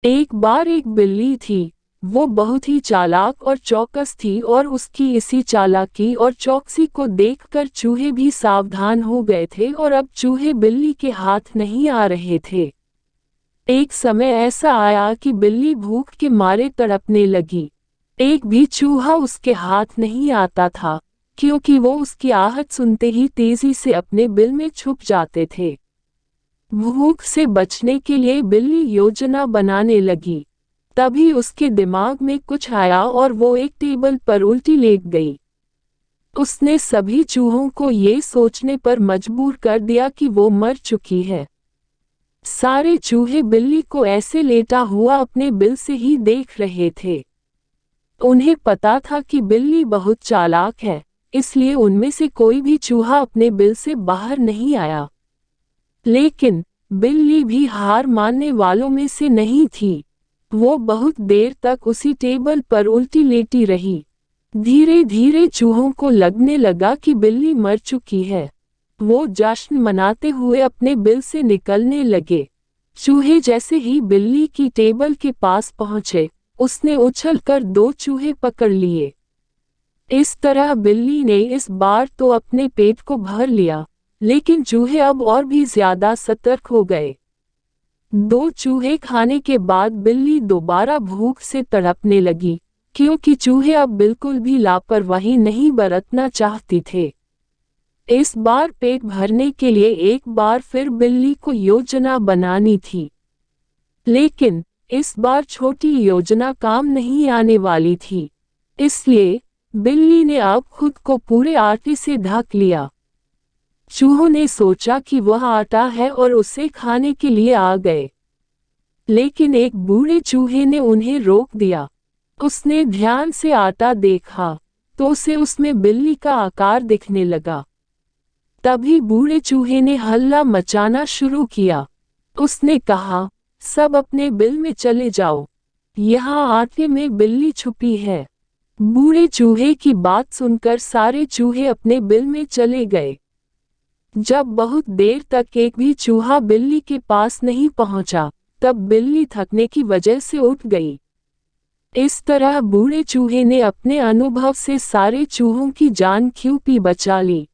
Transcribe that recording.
एक बार एक बिल्ली थी। वो बहुत ही चालाक और चौकस थी और उसकी इसी चालाकी और चौकसी को देखकर चूहे भी सावधान हो गए थे और अब चूहे बिल्ली के हाथ नहीं आ रहे थे। एक समय ऐसा आया कि बिल्ली भूख के मारे तड़पने लगी। एक भी चूहा उसके हाथ नहीं आता था, क्योंकि वो उसकी आहट सुनते ही तेजी से अपने बिल में छुप जाते थे। भूख से बचने के लिए बिल्ली योजना बनाने लगी। तभी उसके दिमाग में कुछ आया और वो एक टेबल पर उल्टी लेट गई। उसने सभी चूहों को ये सोचने पर मजबूर कर दिया कि वो मर चुकी है। सारे चूहे बिल्ली को ऐसे लेटा हुआ अपने बिल से ही देख रहे थे। उन्हें पता था कि बिल्ली बहुत चालाक है, इसलिए उनमें से कोई भी चूहा अपने बिल से बाहर नहीं आया। लेकिन बिल्ली भी हार मानने वालों में से नहीं थी। वो बहुत देर तक उसी टेबल पर उल्टी लेटी रही। धीरे धीरे चूहों को लगने लगा कि बिल्ली मर चुकी है। वो जश्न मनाते हुए अपने बिल से निकलने लगे। चूहे जैसे ही बिल्ली की टेबल के पास पहुंचे, उसने उछलकर 2 चूहे पकड़ लिए। इस तरह बिल्ली ने इस बार तो अपने पेट को भर लिया, लेकिन चूहे अब और भी ज्यादा सतर्क हो गए। 2 चूहे खाने के बाद बिल्ली दोबारा भूख से तड़पने लगी, क्योंकि चूहे अब बिल्कुल भी लापरवाही नहीं बरतना चाहते थे। इस बार पेट भरने के लिए एक बार फिर बिल्ली को योजना बनानी थी। लेकिन इस बार छोटी योजना काम नहीं आने वाली थी। इसलिए बिल्ली ने अब खुद को पूरे आटे से ढक लिया। चूहों ने सोचा कि वह आटा है और उसे खाने के लिए आ गए। लेकिन एक बूढ़े चूहे ने उन्हें रोक दिया। उसने ध्यान से आटा देखा तो उसे उसमें बिल्ली का आकार दिखने लगा। तभी बूढ़े चूहे ने हल्ला मचाना शुरू किया। उसने कहा, सब अपने बिल में चले जाओ, यहाँ आटे में बिल्ली छुपी है। बूढ़े चूहे की बात सुनकर सारे चूहे अपने बिल में चले गए। जब बहुत देर तक एक भी चूहा बिल्ली के पास नहीं पहुंचा, तब बिल्ली थकने की वजह से उठ गई। इस तरह बूढ़े चूहे ने अपने अनुभव से सारे चूहों की जान ख्यूपी बचा ली।